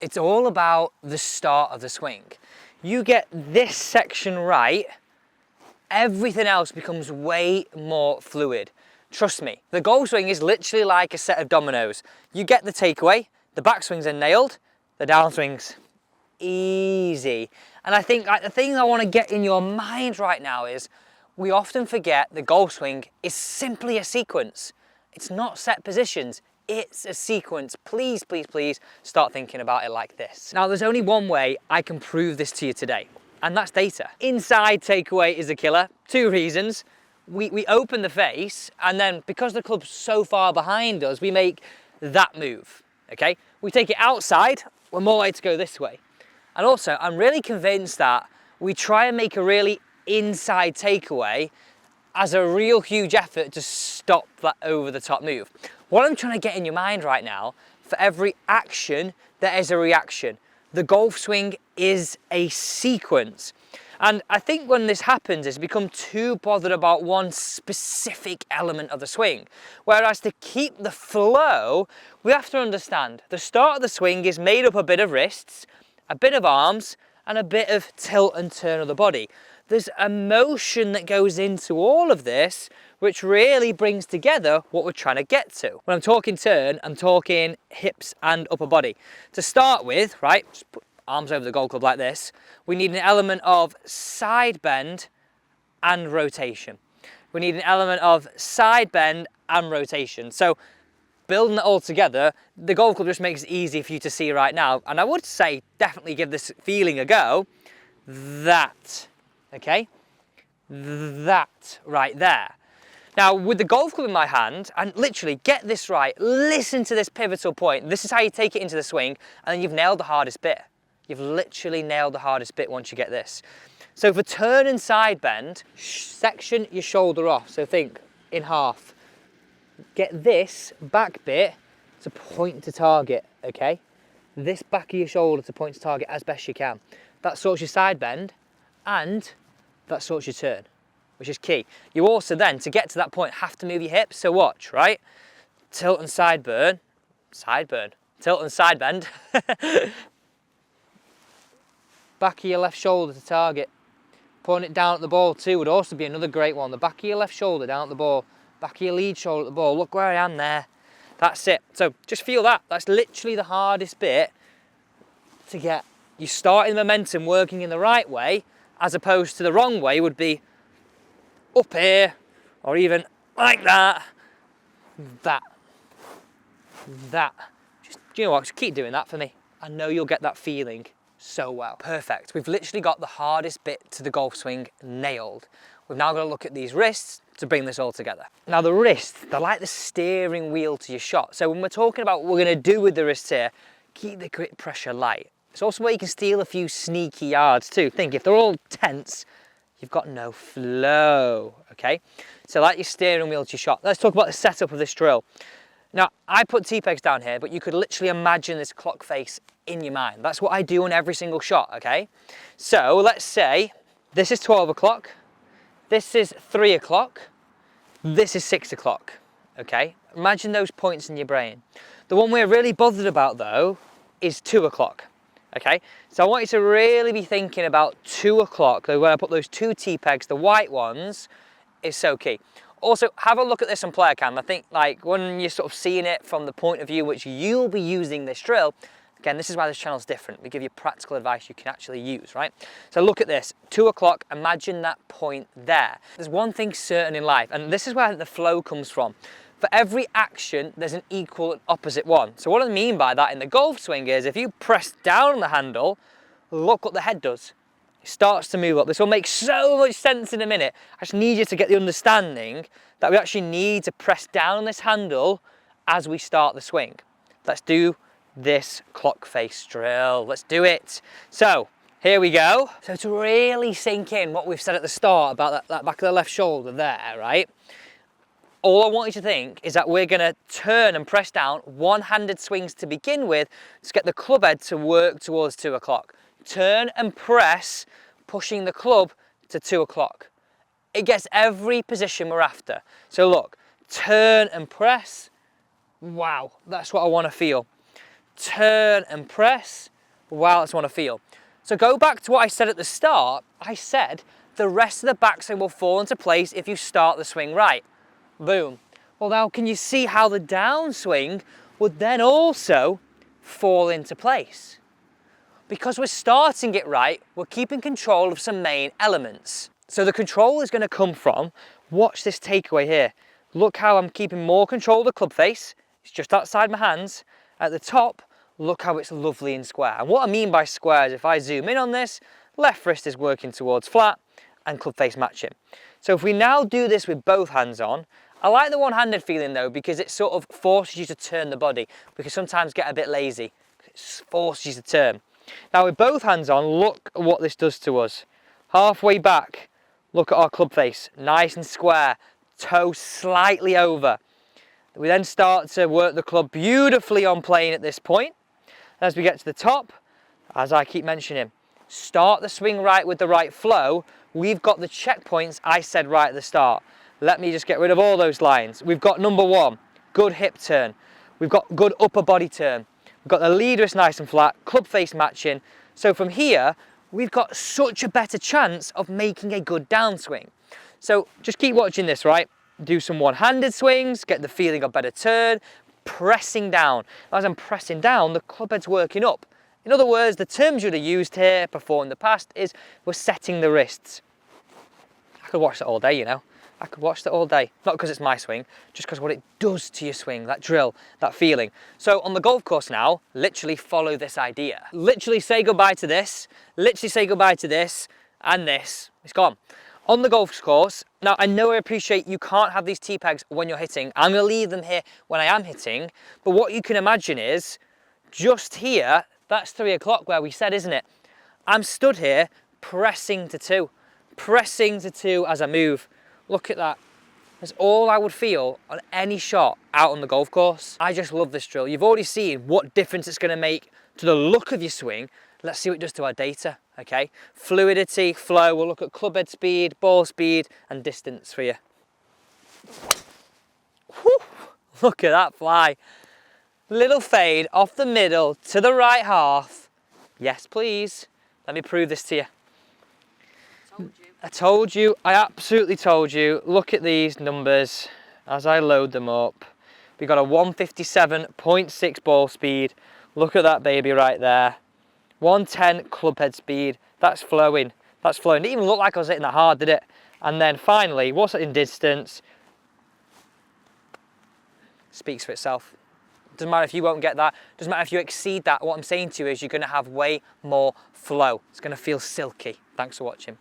It's all about the start of the swing. You get this section right, everything else becomes way more fluid. Trust me, the golf swing is literally like a set of dominoes. You get the takeaway, the backswings are nailed, the downswings, easy. And I think like the thing I want to get in your mind right now is we often forget the golf swing is simply a sequence. It's not set positions, it's a sequence. Please, please, please start thinking about it like this. Now, there's only one way I can prove this to you today, and that's data. Inside takeaway is a killer. 2 reasons. We open the face, and then because the club's so far behind us, we make that move, okay? We take it outside, we're more likely to go this way. And also, I'm really convinced that we try and make a really inside takeaway as a real huge effort to stop that over the top move. What I'm trying to get in your mind right now, for every action, there is a reaction. The golf swing is a sequence. And I think when this happens, it's become too bothered about one specific element of the swing. Whereas to keep the flow, we have to understand the start of the swing is made up a bit of wrists, a bit of arms, and a bit of tilt and turn of the body. There's a motion that goes into all of this, which really brings together what we're trying to get to. When I'm talking turn, I'm talking hips and upper body. To start with, right, just put arms over the golf club like this, we need an element of side bend and rotation. We need an element of side bend and rotation. So building it all together, the golf club just makes it easy for you to see right now. And I would say definitely give this feeling a go. That, okay? That right there. Now, with the golf club in my hand, and literally get this right, listen to this pivotal point. This is how you take it into the swing, and then you've nailed the hardest bit. You've literally nailed the hardest bit once you get this. So for turn and side bend, section your shoulder off. So think in half. Get this back bit to point to target, okay? This back of your shoulder to point to target as best you can. That sorts your side bend, and that sorts your turn, which is key. You also then, to get to that point, have to move your hips. So watch, right? Tilt and side burn, tilt and side bend. Back of your left shoulder to target. Point it down at the ball too would also be another great one. The back of your left shoulder down at the ball. Back of your lead shoulder at the ball. Look where I am there. That's it. So just feel that. That's literally the hardest bit to get. You start in momentum working in the right way, as opposed to the wrong way would be up here, or even like that. That. Just, you know what, just keep doing that for me. I know you'll get that feeling so well. Perfect. We've literally got the hardest bit to the golf swing nailed. We've now got to look at these wrists to bring this all together. Now the wrists, they're like the steering wheel to your shot. So when we're talking about what we're going to do with the wrists here, keep the grip pressure light. It's also where you can steal a few sneaky yards too. Think, if they're all tense, you've got no flow, okay? So like your steering wheel to your shot. Let's talk about the setup of this drill. Now, I put T-pegs down here, but you could literally imagine this clock face in your mind. That's what I do on every single shot, okay? So let's say this is 12 o'clock, this is 3 o'clock, this is 6 o'clock, okay? Imagine those points in your brain. The one we're really bothered about though is 2 o'clock, okay? So I want you to really be thinking about 2 o'clock, where I put those 2 T-pegs, the white ones, is so key. Also, have a look at this on player cam. I think like when you're sort of seeing it from the point of view which you'll be using this drill, again, this is why this channel is different. We give you practical advice you can actually use, right? So look at this, 2 o'clock, imagine that point there. There's one thing certain in life, and this is where the flow comes from. For every action, there's an equal and opposite one. So what I mean by that in the golf swing is, if you press down on the handle, look what the head does. It starts to move up. This will make so much sense in a minute. I just need you to get the understanding that we actually need to press down on this handle as we start the swing. Let's do this clock face drill. Let's do it. So here we go. So to really sink in what we've said at the start about that back of the left shoulder there, right? All I want you to think is that we're going to turn and press down one-handed swings to begin with to get the club head to work towards 2 o'clock. Turn and press, pushing the club to 2 o'clock. It gets every position we're after. So look, turn and press. Wow, that's what I want to feel. turn and press. Wow, that's what I want to feel. So go back to what I said at the start. I said the rest of the backswing will fall into place if you start the swing right. Boom. Well, now can you see how the downswing would then also fall into place? Because we're starting it right, we're keeping control of some main elements. So the control is going to come from, watch this takeaway here. Look how I'm keeping more control of the club face. It's just outside my hands. At the top, look how it's lovely and square. And what I mean by square is if I zoom in on this, left wrist is working towards flat and club face matching. So if we now do this with both hands on, I like the one-handed feeling though because it sort of forces you to turn the body. We can sometimes get a bit lazy. It forces you to turn. Now with both hands on, look at what this does to us. Halfway back, look at our club face, nice and square, toe slightly over. We then start to work the club beautifully on plane at this point. As we get to the top, as I keep mentioning, start the swing right with the right flow. We've got the checkpoints I said right at the start. Let me just get rid of all those lines. We've got number one, good hip turn. We've got good upper body turn. We've got the lead wrist nice and flat, club face matching. So from here, we've got such a better chance of making a good downswing. So just keep watching this, right? Do some one-handed swings, get the feeling of better turn, pressing down. As I'm pressing down, the club head's working up. In other words, the terms you'd have used here before in the past is we're setting the wrists. I could watch that all day, you know. I could watch that all day. Not because it's my swing, just because what it does to your swing, that drill, that feeling. So on the golf course now, literally follow this idea. Literally say goodbye to this, literally say goodbye to this, and this. It's gone. On the golf course, now I know I appreciate you can't have these T-pegs when you're hitting. I'm going to leave them here when I am hitting. But what you can imagine is, just here, that's 3 o'clock where we said, isn't it? I'm stood here pressing to two as I move. Look at that. That's all I would feel on any shot out on the golf course. I just love this drill. You've already seen what difference it's going to make to the look of your swing. Let's see what it does to our data, okay? Fluidity, flow, we'll look at club head speed, ball speed, and distance for you. Whew, look at that fly. Little fade off the middle to the right half. Yes, please. Let me prove this to you. I told you, I absolutely told you. Look at these numbers as I load them up. We got a 157.6 ball speed. Look at that baby right there. 110 club head speed. That's flowing. That's flowing. It didn't even look like I was hitting that hard, did it? And then finally, what's it in distance? Speaks for itself. Doesn't matter if you won't get that. Doesn't matter if you exceed that. What I'm saying to you is you're going to have way more flow. It's going to feel silky. Thanks for watching.